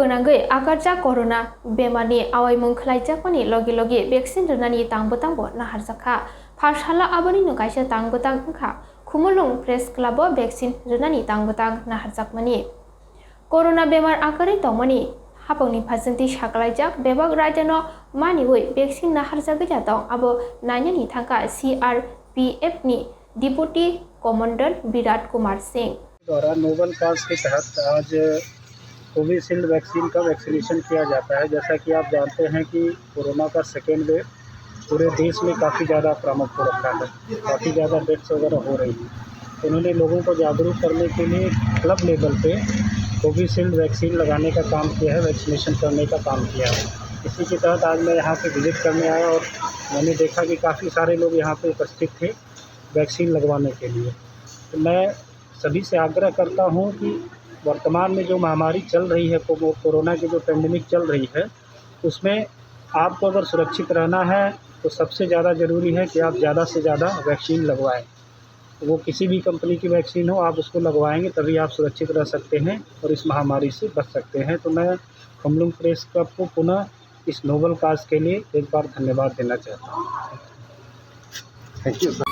गोनांगै आगारजा corona बेमारनि आवायमुं खलायजाकनि लगे लगे वैक्सीन रनानि तांबो नाहारजाखा पाठशाला आबानि नुगाइसे तांबोखा खुमुलुं प्रेस क्लब वैक्सीन रनानि तांबो नाहारजाकमनि कोरोना बेमार आगारै दंमनि हापंनि फाजोंथि सागलायजाक बेबाग राज्यनो मानिवै वैक्सीन नाहारजागैजा दं आबो नायनानि थांखा CRPF नि डिप्टी कमांडेंट विराट कुमार सिंह द्वारा नोबल काज के तहत आज कोविशील्ड वैक्सीन का वैक्सीनेशन किया जाता है। जैसा कि आप जानते हैं कि कोरोना का सेकेंड वेव पूरे देश में काफ़ी ज़्यादा प्रमुख हो रखा है, काफ़ी ज़्यादा डेथ्स वगैरह हो रही हैं। उन्होंने लोगों को जागरूक करने के लिए क्लब लेवल पे कोविशील्ड वैक्सीन लगाने का काम किया है, वैक्सीनेशन करने का काम किया है। इसी के तहत आज मैं यहाँ पे विजिट करने आया और मैंने देखा कि काफ़ी सारे लोग यहाँ पे उपस्थित थे वैक्सीन लगवाने के लिए। तो मैं सभी से आग्रह करता हूँ कि वर्तमान में जो महामारी चल रही है, कोरोना की जो पेंडेमिक चल रही है, उसमें आपको अगर सुरक्षित रहना है तो सबसे ज़्यादा ज़रूरी है कि आप ज़्यादा से ज़्यादा वैक्सीन लगवाएं। वो किसी भी कंपनी की वैक्सीन हो, आप उसको लगवाएंगे तभी आप सुरक्षित रह सकते हैं और इस महामारी से बच सकते हैं। तो मैं खुमलुंग प्रेस क्लब को पुनः इस नोबल काज के लिए एक बार धन्यवाद देना चाहता हूँ। Thank you.